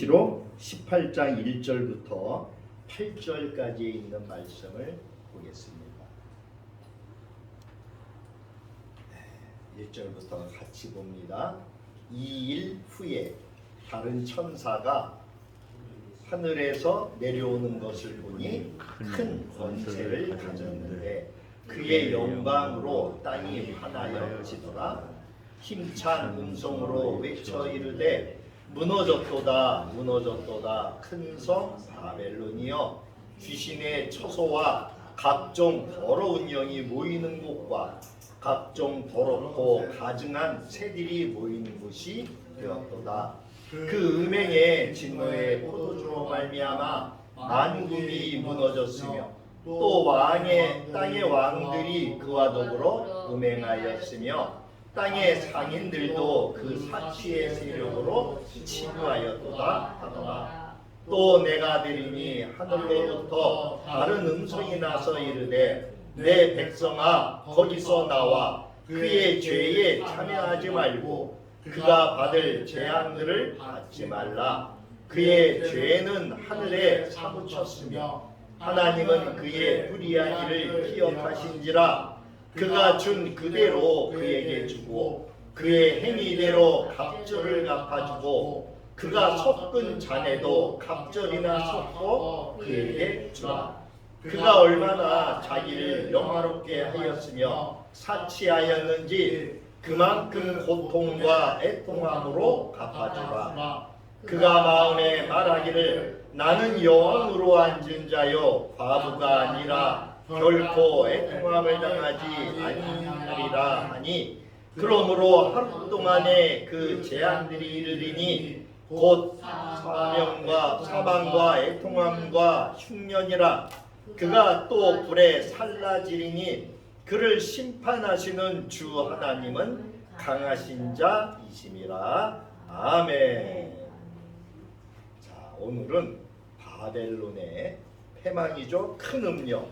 계시록 18장 1절부터 8절까지에 있는 말씀을 보겠습니다. 1절부터 같이 봅니다. 2일 후에 다른 천사가 하늘에서 내려오는 것을 보니 큰 권세를 가졌는데 그의 영광으로 땅이 환하여지더라. 힘찬 음성으로 외쳐 이르되 무너졌도다 무너졌도다 큰 성 바벨론이여 귀신의 처소와 각종 더러운 영이 모이는 곳과 각종 더럽고 가증한 새들이 모이는 곳이 되었도다. 그 음행의 진노의 포도주로 말미암아 만국이 무너졌으며 또 땅의 왕들이 그와 더불어 음행하였으며 땅의 상인들도 그 사치의 세력으로 치부하였도다 하더라. 또 내가 들으니 하늘로부터 다른 음성이 나서 이르되 내 백성아 거기서 나와 그의 죄에 참여하지 말고 그가 받을 재앙들을 받지 말라. 그의 죄는 하늘에 사무쳤으며 하나님은 그의 불의한 일을 기억하신지라. 그가 준 그대로 그에게 주고 그의 행위대로 갑절을 갚아주고 그가 섞은 잔에도 갑절이나 섞어 그에게 주라. 그가 얼마나 자기를 영화롭게 하였으며 사치하였는지 그만큼 고통과 애통함으로 갚아주라. 그가 마음에 말하기를 나는 여왕으로 앉은 자요 과부가 아니라 결코 애통함을 당하지 아니하리라 하니 그러므로 하루 동안에 그 재앙들이 이르리니 곧 사망과 애통함과 흉년이라. 그가 또 불에 살라지리니 그를 심판하시는 주 하나님은 강하신 자이심이라. 아멘. 자, 오늘은 바벨론의 패망이죠. 큰 음녀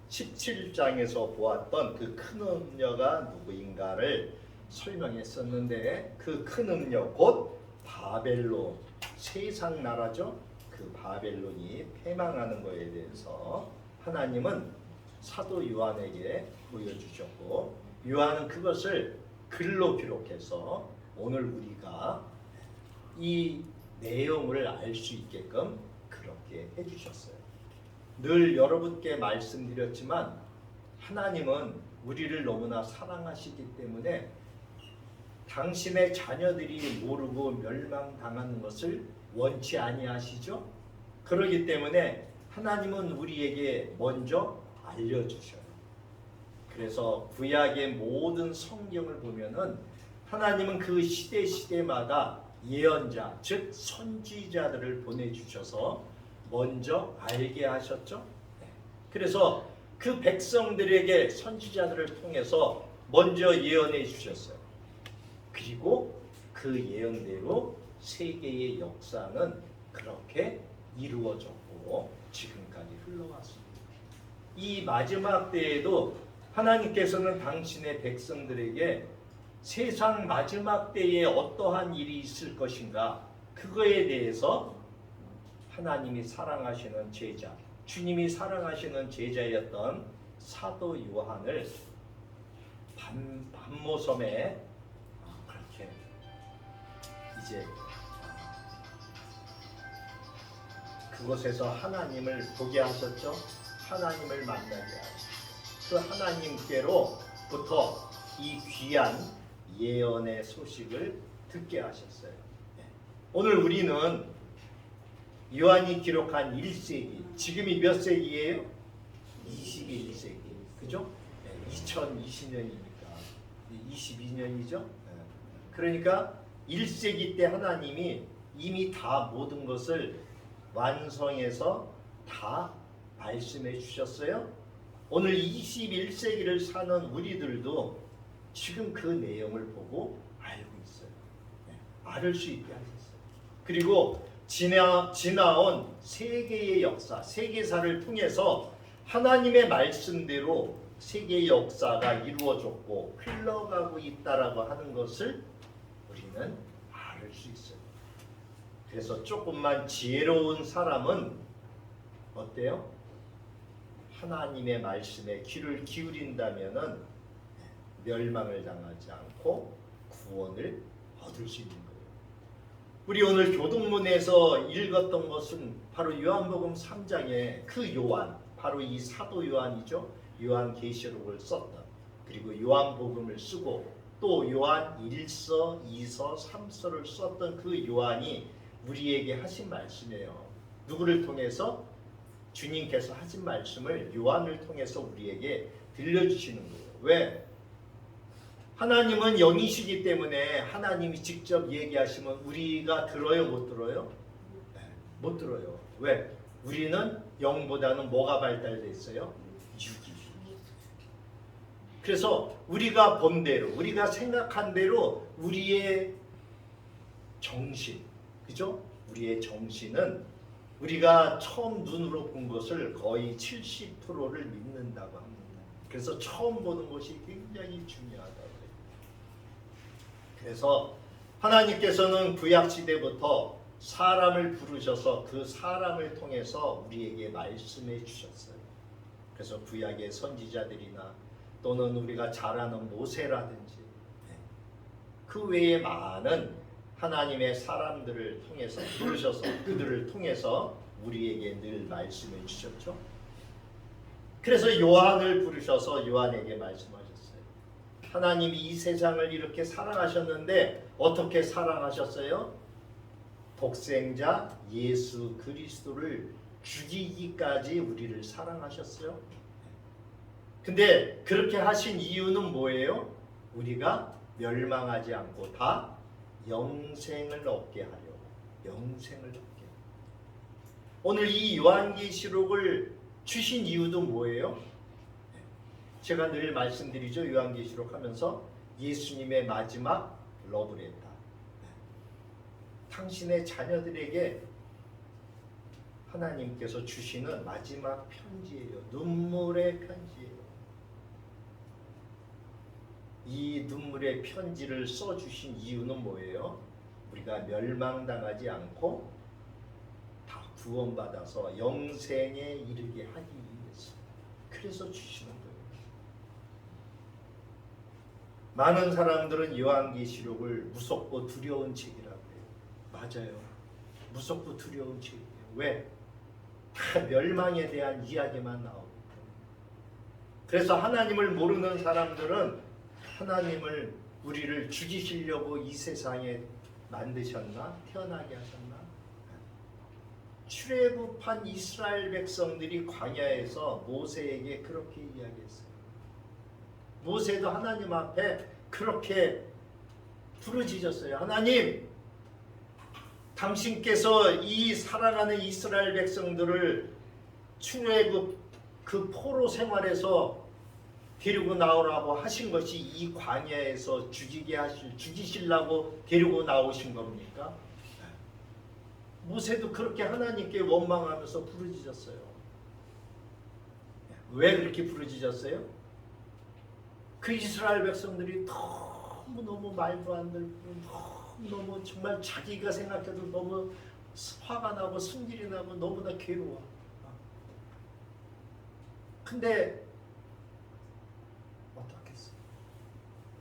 17장에서 보았던 그 큰 음녀가 누구인가를 설명했었는데 그 큰 음녀 곧 바벨론 세상 나라죠. 그 바벨론이 패망하는 것에 대해서 하나님은 사도 요한에게 보여주셨고 요한은 그것을 글로 기록해서 오늘 우리가 이 내용을 알 수 있게끔 그렇게 해주셨어요. 늘 여러분께 말씀드렸지만 하나님은 우리를 너무나 사랑하시기 때문에 당신의 자녀들이 모르고 멸망당하는 것을 원치 아니하시죠. 그렇기 때문에 하나님은 우리에게 먼저 알려주셔요. 그래서 구약의 모든 성경을 보면은 하나님은 그 시대마다 예언자 즉 선지자들을 보내주셔서 먼저 알게 하셨죠. 그래서 그 백성들에게 선지자들을 통해서 먼저 예언해 주셨어요. 그리고 그 예언대로 세계의 역사는 그렇게 이루어졌고 지금까지 흘러왔습니다. 이 마지막 때에도 하나님께서는 당신의 백성들에게 세상 마지막 때에 어떠한 일이 있을 것인가 그거에 대해서 하나님이 사랑하시는 제자, 주님이 사랑하시는 제자였던 사도 요한을 반모섬에 그렇게 이제 그곳에서 하나님을 보게 하셨죠. 하나님을 만나게 하셨죠. 그 하나님께로부터 이 귀한 예언의 소식을 듣게 하셨어요. 오늘 우리는 요한이 기록한 1세기, 지금이 몇 세기예요? 21세기, 그죠? 2020년이니까 22년이죠. 그러니까 1세기 때 하나님이 이미 다 모든 것을 완성해서 다 말씀해 주셨어요. 오늘 21세기를 사는 우리들도 지금 그 내용을 보고 알고 있어요. 알을 수 있게 하셨어요. 그리고 지나온 세계의 역사, 세계사를 통해서 하나님의 말씀대로 세계의 역사가 이루어졌고 흘러가고 있다라고 하는 것을 우리는 알 수 있어요. 그래서 조금만 지혜로운 사람은 어때요? 하나님의 말씀에 귀를 기울인다면은 멸망을 당하지 않고 구원을 얻을 수 있는 거예요. 우리 오늘 교동문에서 읽었던 것은 바로 요한복음 3장에 그 요한, 바로 이 사도 요한이죠. 요한계시록을 썼던, 그리고 요한복음을 쓰고 또 요한 1서, 2서, 3서를 썼던 그 요한이 우리에게 하신 말씀이에요. 누구를 통해서? 주님께서 하신 말씀을 요한을 통해서 우리에게 들려주시는 거예요. 왜? 하나님은 영이시기 때문에 하나님이 직접 얘기하시면 우리가 들어요, 못 들어요? 네, 못 들어요. 왜? 우리는 영보다는 뭐가 발달되어 있어요? 육이. 그래서 우리가 본 대로, 우리가 생각한 대로 우리의 정신, 그죠? 우리의 정신은 우리가 처음 눈으로 본 것을 거의 70%를 믿는다고 합니다. 그래서 처음 보는 것이 굉장히 중요하다고 해요. 그래서 하나님께서는 구약 시대부터 사람을 부르셔서 그 사람을 통해서 우리에게 말씀해 주셨어요. 그래서 구약의 선지자들이나 또는 우리가 잘 아는 모세라든지 그 외에 많은 하나님의 사람들을 통해서 부르셔서 그들을 통해서 우리에게 늘 말씀해 주셨죠. 그래서 요한을 부르셔서 요한에게 말씀하셨어요. 하나님이 이 세상을 이렇게 사랑하셨는데 어떻게 사랑하셨어요? 독생자 예수 그리스도를 죽이기까지 우리를 사랑하셨어요. 근데 그렇게 하신 이유는 뭐예요? 우리가 멸망하지 않고 다 영생을 얻게 하려고. 영생을 얻게. 오늘 이 요한계시록을 주신 이유도 뭐예요? 제가 늘 말씀드리죠. 요한계시록 하면서 예수님의 마지막 러브레터. 당신의 자녀들에게 하나님께서 주시는 마지막 편지예요. 눈물의 편지예요. 이 눈물의 편지를 써주신 이유는 뭐예요? 우리가 멸망당하지 않고 다 구원받아서 영생에 이르게 하기 위해서. 그래서 주시는 거예요. 많은 사람들은 요한계시록을 무섭고 두려운 책이라고 해요. 맞아요. 무섭고 두려운 책이에요. 왜? 다 멸망에 대한 이야기만 나오고. 그래서 하나님을 모르는 사람들은 하나님을 우리를 죽이시려고 이 세상에 만드셨나? 태어나게 하셨나? 출애굽한 이스라엘 백성들이 광야에서 모세에게 그렇게 이야기했어요. 모세도 하나님 앞에 그렇게 부르짖었어요. 하나님, 당신께서 이 사랑하는 이스라엘 백성들을 출애굽 그 포로 생활에서 데리고 나오라고 하신 것이 이 광야에서 죽이시려고 데리고 나오신 겁니까? 모세도 그렇게 하나님께 원망하면서 부르짖었어요. 왜 그렇게 부르짖었어요? 그 이스라엘 백성들이 너무 말도 안 되고 너무 정말 자기가 생각해도 너무 화가 나고 승질이 나고 너무나 괴로워. 근데 어떻겠어요?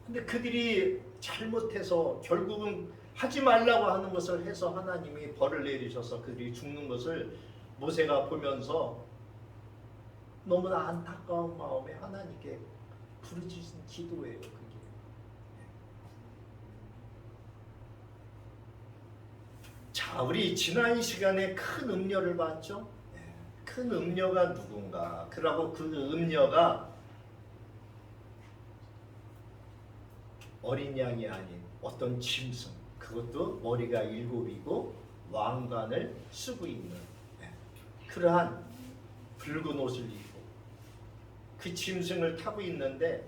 근데 그들이 잘못해서 결국은 하지 말라고 하는 것을 해서 하나님이 벌을 내리셔서 그들이 죽는 것을 모세가 보면서 너무나 안타까운 마음에 하나님께 부르짖은 기도예요. 그게. 자, 우리 지난 시간에 큰 음녀를 봤죠? 큰 음녀가 누군가? 그러고 그 음녀가 어린 양이 아닌 어떤 짐승, 그것도 머리가 7이고 왕관을 쓰고 있는 그러한 붉은 옷을 입고 그 짐승을 타고 있는데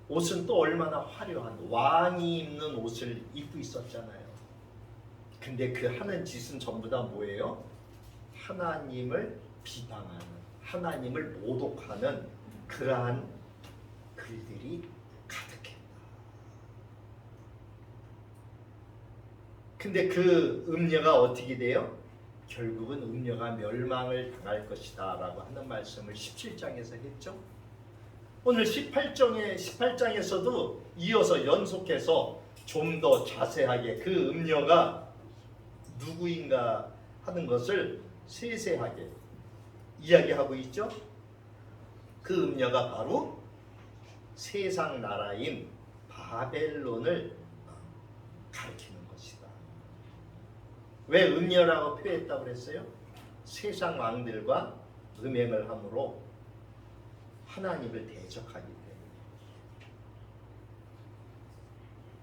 옷은 또 얼마나 화려한 왕이 입는 옷을 입고 있었잖아요. 근데 그 하는 짓은 전부 다 뭐예요? 하나님을 비방하는, 하나님을 모독하는 그러한 글들이 가득했다. 근데 그 음녀가 어떻게 돼요? 결국은 음녀가 멸망을 당할 것이다 라고 하는 말씀을 17장에서 했죠. 오늘 18장에서도 이어서 연속해서 좀 더 자세하게 그 음녀가 누구인가 하는 것을 세세하게 이야기하고 있죠. 그 음녀가 바로 세상 나라인 바벨론을 가리키는 것이다. 왜 음녀라고 표현했다고 그랬어요? 세상 왕들과 음행을 함으로 하나님을 대적하기 때문에.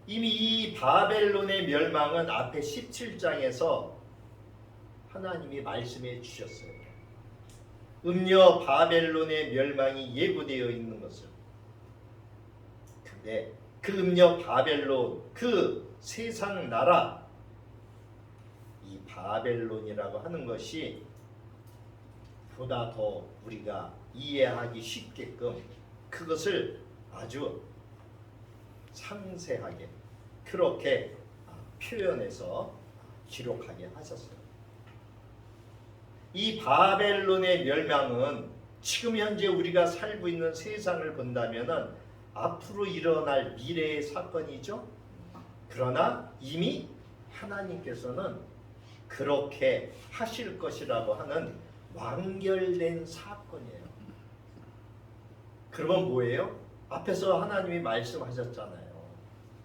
이미 이 바벨론의 멸망은 앞에 17장에서 하나님이 말씀해 주셨어요. 음녀 바벨론의 멸망이 예고되어 있는 것을. 근데 그 음녀 바벨론, 그 세상 나라, 이 바벨론이라고 하는 것이 보다 더 우리가 이해하기 쉽게끔 그것을 아주 상세하게 그렇게 표현해서 기록하게 하셨어요. 이 바벨론의 멸망은 지금 현재 우리가 살고 있는 세상을 본다면은 앞으로 일어날 미래의 사건이죠. 그러나 이미 하나님께서는 그렇게 하실 것이라고 하는 완결된 사건이에요. 그러면 뭐예요? 앞에서 하나님이 말씀하셨잖아요.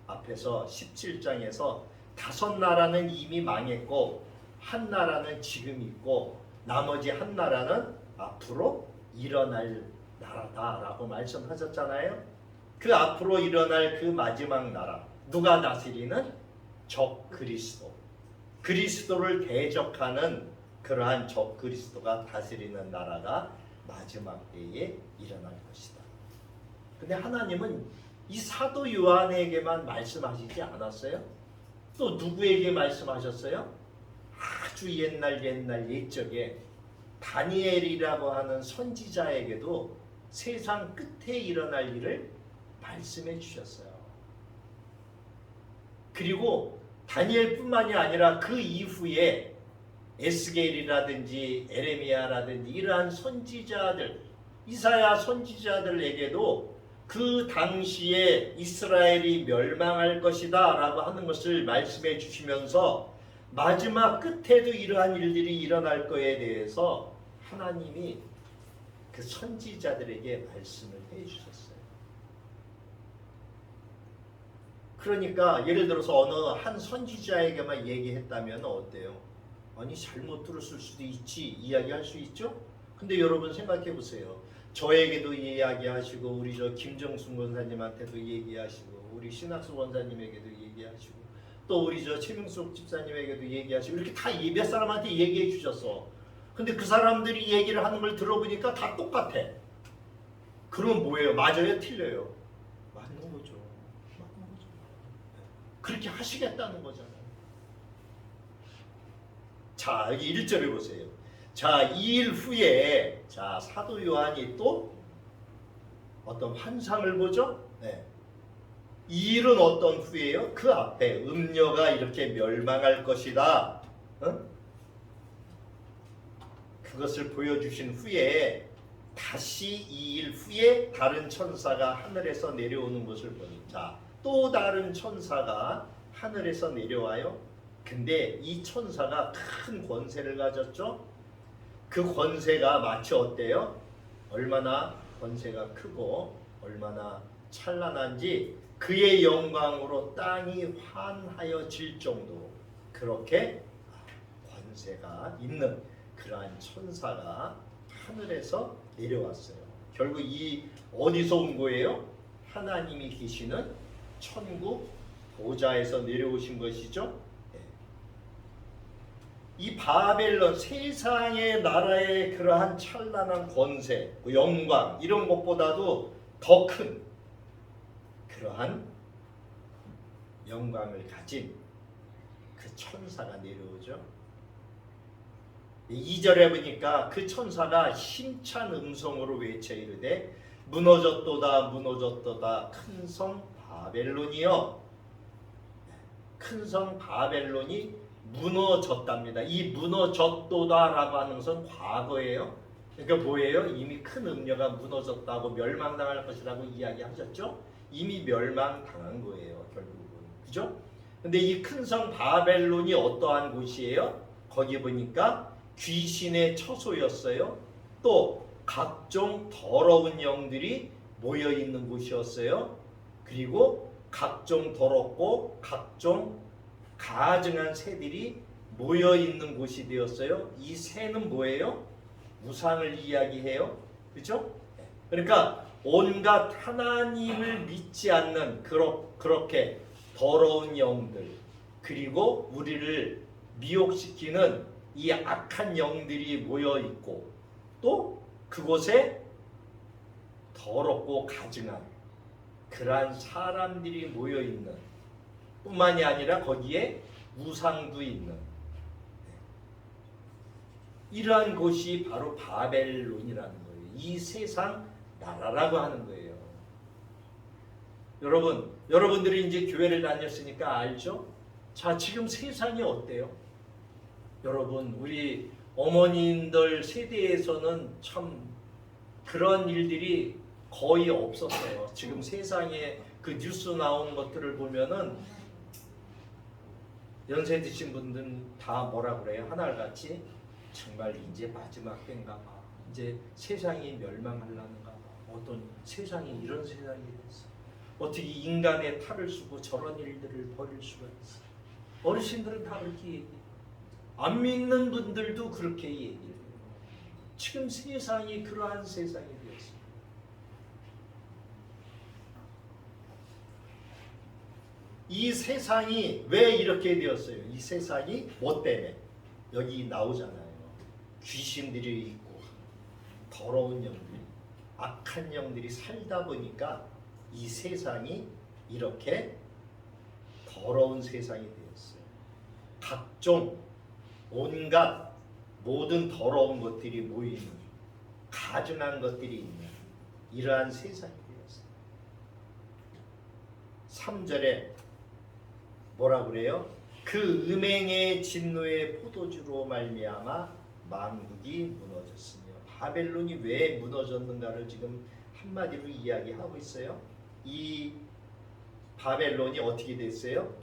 앞에서 17장에서 5나라는 이미 망했고 한 나라는 지금 있고 나머지 한 나라는 앞으로 일어날 나라다라고 말씀하셨잖아요. 그 앞으로 일어날 그 마지막 나라, 누가 다스리는? 적 그리스도. 그리스도를 대적하는 그러한 적 그리스도가 다스리는 나라가 마지막 때에 일어날 것이다. 근데 하나님은 이 사도 요한에게만 말씀하시지 않았어요? 또 누구에게 말씀하셨어요? 아주 옛날 옛적에 다니엘이라고 하는 선지자에게도 세상 끝에 일어날 일을 말씀해 주셨어요. 그리고 다니엘뿐만이 아니라 그 이후에 에스겔이라든지 에레미야라든지 이러한 선지자들, 이사야 선지자들에게도 그 당시에 이스라엘이 멸망할 것이다 라고 하는 것을 말씀해 주시면서 마지막 끝에도 이러한 일들이 일어날 것에 대해서 하나님이 그 선지자들에게 말씀을 해 주셨어요. 그러니까 예를 들어서 어느 한 선지자에게만 얘기했다면 어때요? 아니 잘못 들었을 수도 있지 이야기할 수 있죠? 근데 여러분 생각해 보세요. 저에게도 이야기하시고 우리 저 김정순 권사님한테도 얘기하시고 우리 신학수 권사님에게도 얘기하시고 또 우리 저 최명숙 집사님에게도 얘기하시고 이렇게 다 몇 사람한테 얘기해 주셨어. 근데 그 사람들이 얘기를 하는 걸 들어보니까 다 똑같아. 그럼 뭐예요? 맞아요? 틀려요? 맞는 거죠. 맞는 거죠. 그렇게 하시겠다는 거잖아요. 자, 여기 1절에 보세요. 자, 2일 후에 자 사도 요한이 또 어떤 환상을 보죠. 네. 이 일은 어떤 후에요? 그 앞에 음녀가 이렇게 멸망할 것이다. 그것을 보여주신 후에 다시 2일 후에 다른 천사가 하늘에서 내려오는 것을 보니 자, 또 다른 천사가 하늘에서 내려와요. 근데 이 천사가 큰 권세를 가졌죠. 그 권세가 마치 어때요? 얼마나 권세가 크고 얼마나 찬란한지 그의 영광으로 땅이 환하여질 정도로 그렇게 권세가 있는 그러한 천사가 하늘에서 내려왔어요. 결국 이 어디서 온 거예요? 하나님이 계시는 천국 보좌에서 내려오신 것이죠. 이 바벨론 세상의 나라의 그러한 찬란한 권세, 영광 이런 것보다도 더 큰 그러한 영광을 가진 그 천사가 내려오죠. 2절에 보니까 그 천사가 힘찬 음성으로 외쳐 이르되 무너졌도다 무너졌도다 큰 성 바벨론이여. 큰 성 바벨론이 무너졌답니다. 이 무너졌도다라고 하는 것은 과거예요. 그러니까 뭐예요? 이미 큰 음녀가 무너졌다고 멸망당할 것이라고 이야기하셨죠? 이미 멸망당한 거예요, 결국은. 그죠? 근데 이 큰 성 바벨론이 어떠한 곳이에요? 거기 보니까 귀신의 처소였어요. 또 각종 더러운 영들이 모여 있는 곳이었어요. 그리고 각종 더럽고 각종 가증한 새들이 모여 있는 곳이 되었어요. 이 새는 뭐예요? 우상을 이야기해요. 그죠? 그러니까 온갖 하나님을 믿지 않는 그렇게 더러운 영들, 그리고 우리를 미혹시키는 이 악한 영들이 모여 있고, 또 그곳에 더럽고 가증한 그러한 사람들이 모여 있는 뿐만이 아니라 거기에 우상도 있는 이러한 곳이 바로 바벨론이라는 거예요. 이 세상 나라라고 하는 거예요. 여러분들이 이제 교회를 다녔으니까 알죠? 자, 지금 세상이 어때요? 여러분, 우리 어머님들 세대에서는 참 그런 일들이 거의 없었어요. 지금 세상에 그 뉴스 나온 것들을 보면은 연세 드신 분들은 다 뭐라 그래요? 하나같이 정말 이제 마지막 때인가 봐. 이제 세상이 멸망하려는가 봐. 어떤 세상이 이런 세상이 됐어. 어떻게 인간의 탈을 쓰고 저런 일들을 벌일 수가 있어. 어르신들은 다 그렇게 얘기해. 안 믿는 분들도 그렇게 얘기해요. 지금 세상이 그러한 세상이 되었어요. 이 세상이 왜 이렇게 되었어요? 이 세상이 뭐 때문에? 여기 나오잖아요. 귀신들이 있고 더러운 영들, 악한 영들이 살다 보니까 이 세상이 이렇게 더러운 세상이 되었어요. 각종 온갖 모든 더러운 것들이 모이는 가증한 것들이 있는 이러한 세상이 되었어요. 3절에 뭐라 그래요? 그 음행의 진노의 포도주로 말미암아 만국이 무너졌으며, 바벨론이 왜 무너졌는가를 지금 한마디로 이야기하고 있어요. 이 바벨론이 어떻게 됐어요?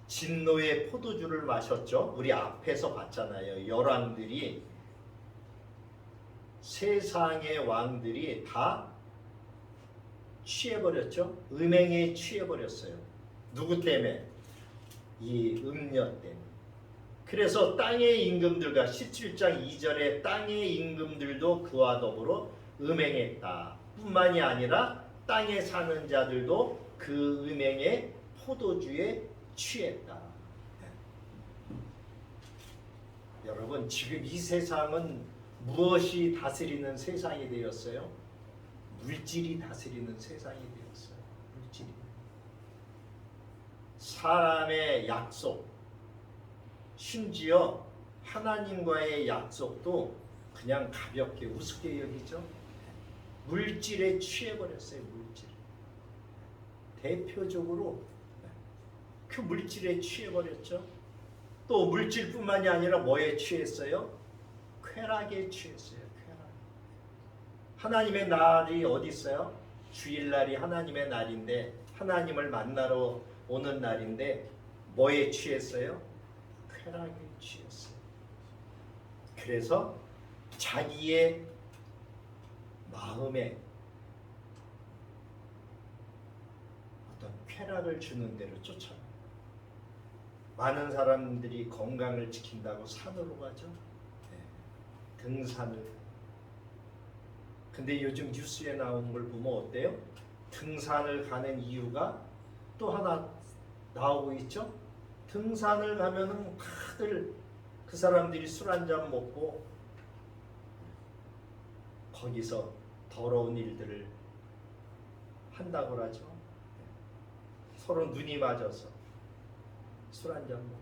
진노의 포도주를 마셨죠. 우리 앞에서 봤잖아요. 열왕들이, 세상의 왕들이 다 취해버렸죠. 음행에 취해버렸어요. 누구 때문에? 이 음녀 때문에. 그래서 땅의 임금들과 17장 2절에 땅의 임금들도 그와 더불어 음행했다. 뿐만이 아니라 땅에 사는 자들도 그 음행의 포도주에 취했다. 여러분, 지금 이 세상은 무엇이 다스리는 세상이 되었어요? 물질이 다스리는 세상이 되었어요. 물질이. 사람의 약속, 심지어 하나님과의 약속도 그냥 가볍게 우습게 여기죠. 물질에 취해버렸어요. 물질. 대표적으로 그 물질에 취해버렸죠. 또 물질뿐만이 아니라 뭐에 취했어요? 쾌락에 취했어요. 쾌락. 하나님의 날이 어디 있어요? 주일날이 하나님의 날인데, 하나님을 만나러 오는 날인데 뭐에 취했어요? 쾌락에 취했어요. 그래서 자기의 마음에 어떤 쾌락을 주는 대로 쫓아가요. 많은 사람들이 건강을 지킨다고 산으로 가죠. 등산을. 근데 요즘 뉴스에 나온 걸 보면 어때요? 등산을 가는 이유가 또 하나 나오고 있죠. 등산을 가면은 다들 그 사람들이 술 한잔 먹고 거기서 더러운 일들을 한다고 하죠. 서로 눈이 맞아서 술 한잔 먹고,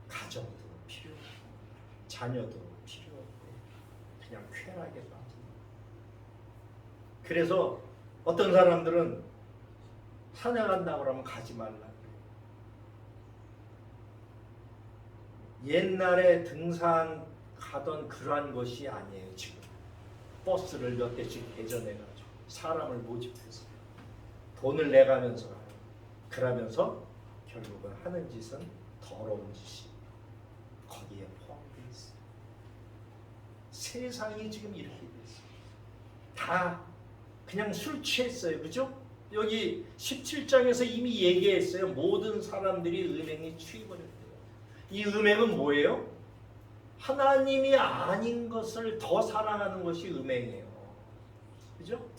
가정도 필요 없고 자녀도 필요 없고 그냥 쾌락에 빠집니다. 그래서 어떤 사람들은 산에 간다고 하면 가지 말라 그래요. 옛날에 등산 가던 그러한 것이 아니에요. 지금 버스를 몇 대씩 대전해가지고 사람을 모집해서 돈을 내가면서 가요. 그러면서 결국은 하는 짓은 더러운 짓이 거기에 포함되어 있어요. 세상이 지금 이렇게 됐어요. 다 그냥 술 취했어요. 그죠? 여기 17장에서 이미 얘기했어요. 모든 사람들이 음행에 취해버렸대요. 이 음행은 뭐예요? 하나님이 아닌 것을 더 사랑하는 것이 음행이에요. 그죠?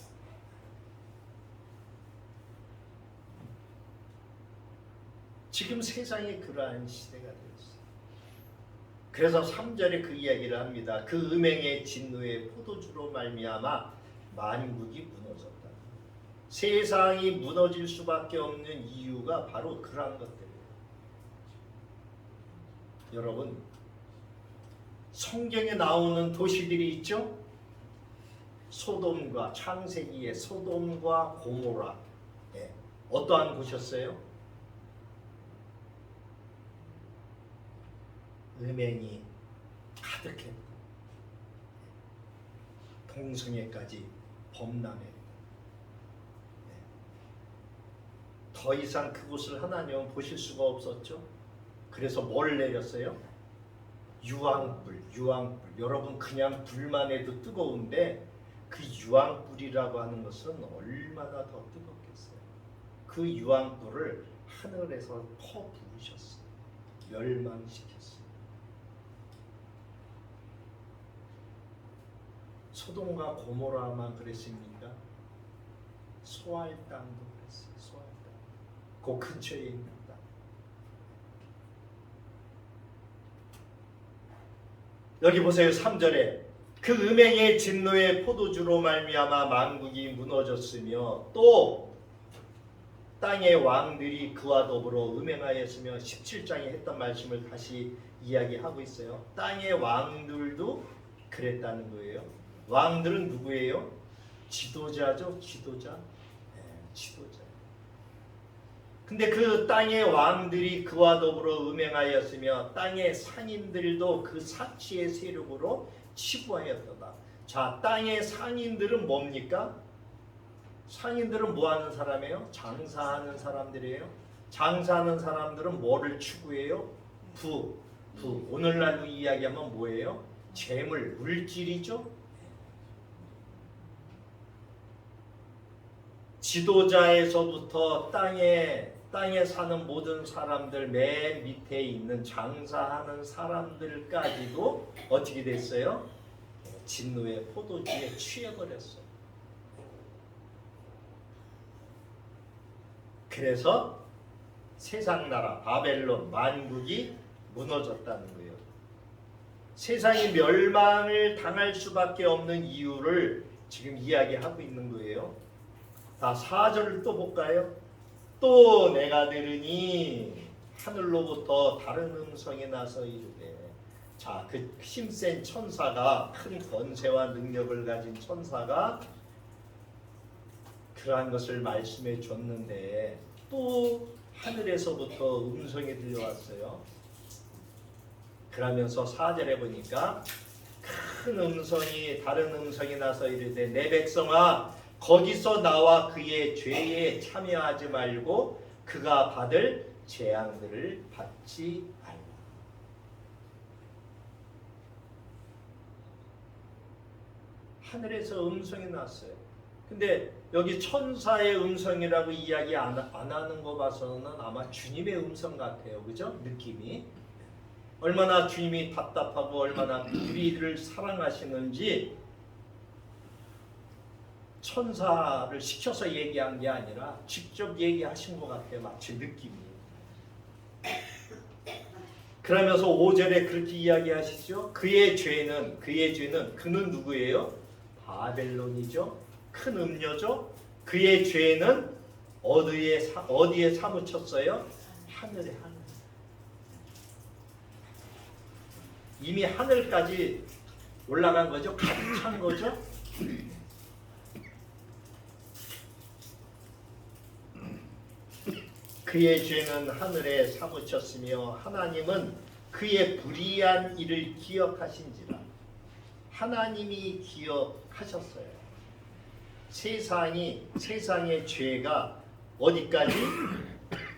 지금 세상이 그러한 시대가 되었어요. 그래서 3절에 그 이야기를 합니다. 그 음행의 진노의 포도주로 말미암아 만국이 무너졌다. 세상이 무너질 수밖에 없는 이유가 바로 그러한 것들이에요. 여러분, 성경에 나오는 도시들이 있죠? 소돔과 창세기의 소돔과 고모라. 네. 어떠한 곳이었어요? 음행이 가득했고 동성애까지 범람했고 더 이상 그곳을 하나님은 보실 수가 없었죠. 그래서 뭘 내렸어요? 유황불. 여러분 그냥 불만 해도 뜨거운데 그 유황불이라고 하는 것은 얼마나 더 뜨겁겠어요. 그 유황불을 하늘에서 퍼부으셨어요. 멸망시켰어요. 소돔과 고모라만 그랬습니까? 소알 땅도 그랬어요. 소알 땅. 그 근처에 있는 땅. 여기 보세요. 3절에 그 음행의 진노의 포도주로 말미암아 만국이 무너졌으며 또 땅의 왕들이 그와 더불어 음행하였으며 17장에 했던 말씀을 다시 이야기하고 있어요. 땅의 왕들도 그랬다는 거예요. 왕들은 누구예요? 지도자죠. 지도자. 네, 지도자. 근데 그 땅의 왕들이 그와 더불어 음행하였으며 땅의 상인들도 그 사치의 세력으로 치부하였도다. 자, 땅의 상인들은 뭡니까? 상인들은 뭐 하는 사람이에요? 장사하는 사람들이에요. 장사하는 사람들은 뭐를 추구해요? 부. 오늘날로 이야기하면 뭐예요? 재물, 물질이죠. 지도자에서부터 땅에 사는 모든 사람들 맨 밑에 있는 장사하는 사람들까지도 어떻게 됐어요? 진노의 포도주에 취해버렸어요. 그래서 세상 나라 바벨론 만국이 무너졌다는 거예요. 세상이 멸망을 당할 수밖에 없는 이유를 지금 이야기하고 있는 거예요. 자, 4절을 또 볼까요? 또 내가 들으니 하늘로부터 다른 음성이 나서 이르되, 자, 그 힘센 천사가, 큰 권세와 능력을 가진 천사가 그러한 것을 말씀해 줬는데 또 하늘에서부터 음성이 들려왔어요. 그러면서 4절에 보니까 큰 음성이, 다른 음성이 나서 이르되 내 백성아 거기서 나와 그의 죄에 참여하지 말고 그가 받을 재앙들을 받지 말라. 하늘에서 음성이 났어요. 근데 여기 천사의 음성이라고 이야기 안 하는 거 봐서는 아마 주님의 음성 같아요. 그죠? 느낌이. 얼마나 주님이 답답하고 얼마나 우리를 사랑하시는지 천사를 시켜서 얘기한 게 아니라 직접 얘기하신 것 같아요. 마치 느낌이. 그러면서 5절에 그렇게 이야기하시죠. 그의 죄는 그는 누구예요? 바벨론이죠. 큰 음녀죠. 그의 죄는 어디에 사무쳤어요? 하늘에. 이미 하늘까지 올라간 거죠. 가득 찬 거죠. 그의 죄는 하늘에 사무쳤으며 하나님은 그의 불의한 일을 기억하신지라. 하나님이 기억하셨어요. 세상의 죄가 어디까지?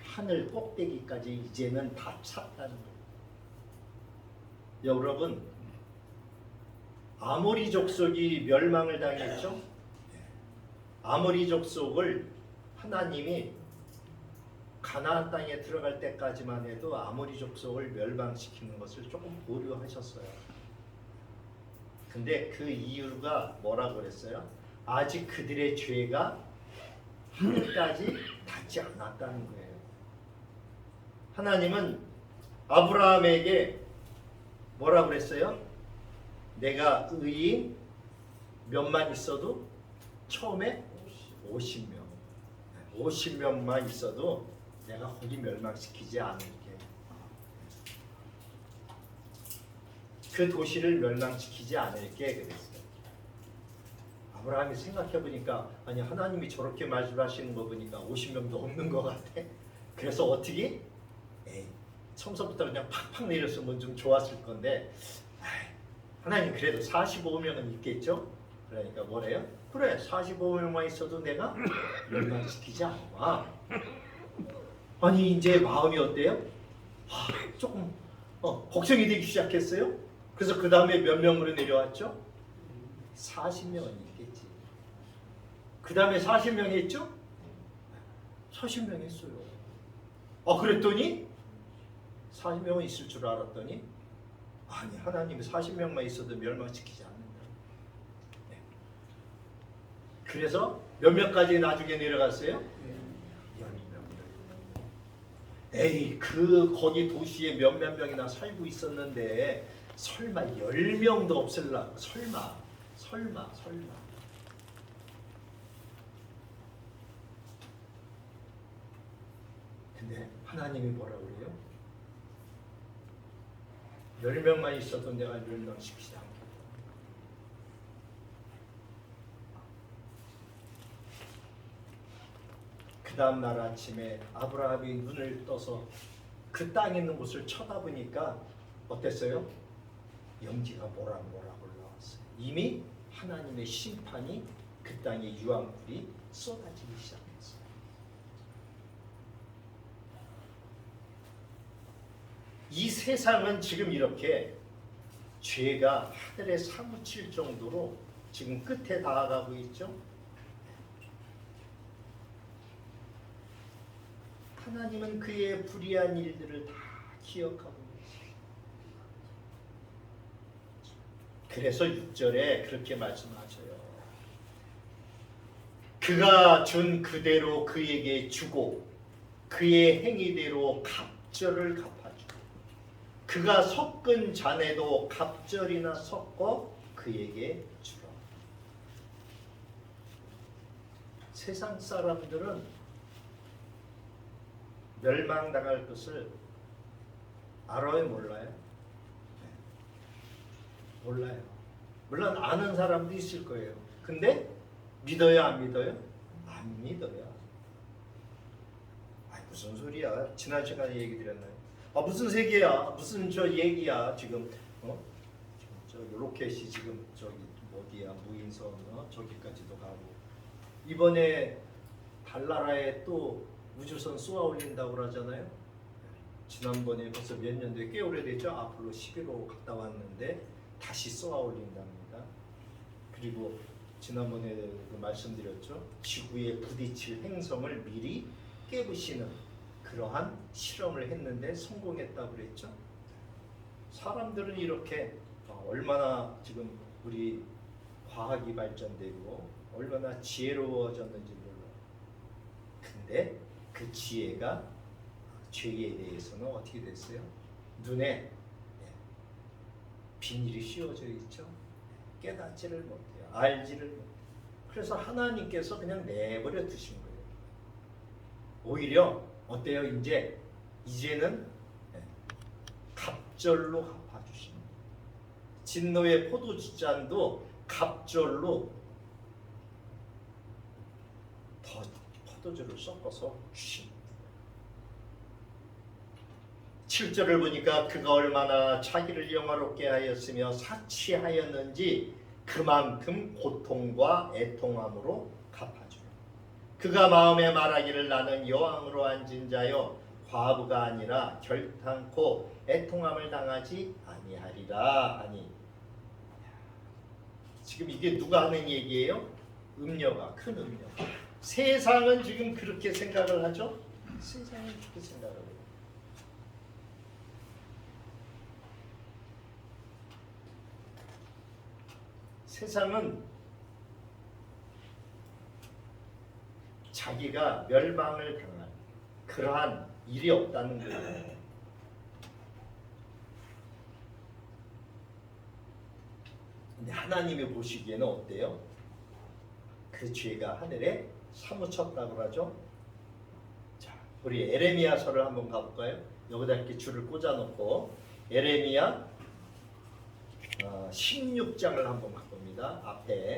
하늘 꼭대기까지 이제는 다 찼다는 거예요. 여러분, 아모리 족속이 멸망을 당했죠. 아모리 족속을 하나님이 가나안 땅에 들어갈 때까지만 해도 아모리 족속을 멸망시키는 것을 조금 보류하셨어요. 근데 그 이유가 뭐라고 그랬어요? 아직 그들의 죄가 하늘까지 닿지 않았다는 거예요. 하나님은 아브라함에게 뭐라고 그랬어요? 내가 의인 몇만 있어도 처음에 50명만 있어도 내가 거기 멸망시키지 않을게. 그 도시를 멸망시키지 않을게 그랬어요. 아브라함이 생각해보니까 아니 하나님이 저렇게 말씀하시는 거 보니까 50명도 없는 것 같아. 그래서 어떻게? 처음부터 그냥 팍팍 내렸으면 좀 좋았을 건데 하나님 그래도 45명은 있겠죠? 그러니까 뭐래요? 그래 45명만 있어도 내가 멸망시키지 않아. 아니 이제 마음이 어때요? 조금 걱정이 되기 시작했어요. 그래서 그 다음에 몇 명으로 내려왔죠? 40명은 있겠지. 그 다음에 40명 했죠? 40명 했어요. 그랬더니 40명은 있을 줄 알았더니 아니 하나님이 40명만 있어도 멸망시키지 않는다. 그래서 몇 명까지 나중에 내려갔어요? 10명. 거기 도시에 몇몇 명이나 살고 있었는데 설마 10명도 없을라? 설마. 근데 하나님이 뭐라고 그래요? 10명만 있어도 내가 멸망시키지 않겠다. 그 다음 날 아침에 아브라함이 눈을 떠서 그 땅에 있는 곳을 쳐다보니까 어땠어요? 영지가 모락모락 올라왔어요. 이미 하나님의 심판이 그 땅에 유황불이 쏟아지기 시작했어요. 이 세상은 지금 이렇게 죄가 하늘에 사무칠 정도로 지금 끝에 닿아가고 있죠. 하나님은 그의 불의한 일들을 다 기억하고 있어요. 그래서 6절에 그렇게 말씀하셔요. 그가 준 그대로 그에게 주고 그의 행위대로 갑절을 갚아주고 그가 섞은 잔에도 갑절이나 섞어 그에게 주라. 세상 사람들은 멸망당할 것을 알아요, 몰라요? 몰라요. 물론 아는 사람도 있을 거예요. 근데 믿어요, 안 믿어요? 안 믿어요. 무슨 소리야? 지난 시간에 얘기 드렸나요? 무슨 세계야? 무슨 저 얘기야? 지금 저 로켓이 지금 저기 어디야? 무인선 저기까지도 가고 이번에 달나라에 또 우주선 쏘아 올린다고 그러잖아요. 지난번에 벌써 몇 년도에 꽤 오래됐죠. 앞으로 11호 갔다 왔는데 다시 쏘아 올린답니다. 그리고 지난번에 말씀드렸죠. 지구에 부딪힐 행성을 미리 깨부시는 그러한 실험을 했는데 성공했다고 그랬죠. 사람들은 이렇게 얼마나 지금 우리 과학이 발전되고 얼마나 지혜로워졌는지 몰라요. 근데 그 지혜가 죄에 대해서는 어떻게 됐어요? 눈에 비닐이 씌워져 있죠. 깨닫지를 못해요. 알지를 못해요. 그래서 하나님께서 그냥 내버려 두신 거예요. 오히려 어때요? 이제는 갑절로 갚아주십니다. 진노의 포도주잔도 갑절로 더 포도주를 섞어서 주십니다. 7절을 보니까 그가 얼마나 자기를 영화롭게 하였으며 사치하였는지 그만큼 고통과 애통함으로 갚아주라. 그가 마음에 말하기를 나는 여왕으로 앉은 자여 과부가 아니라 결탄코 애통함을 당하지 아니하리라 하니. 지금 이게 누가 하는 얘기예요? 음녀가, 큰 음녀가. 세상은 지금 그렇게 생각을 하죠? 세상은 그렇게 생각을 해요. 세상은 자기가 멸망을 당한 그러한 일이 없다는 거예요. 근데 하나님이 보시기에는 어때요? 그 죄가 하늘에 사무쳤다고 하죠. 자, 우리 에레미야서를 한번 가볼까요? 여기다 이렇게 줄을 꽂아놓고 에레미야 16장을 한번 가봅니다. 앞에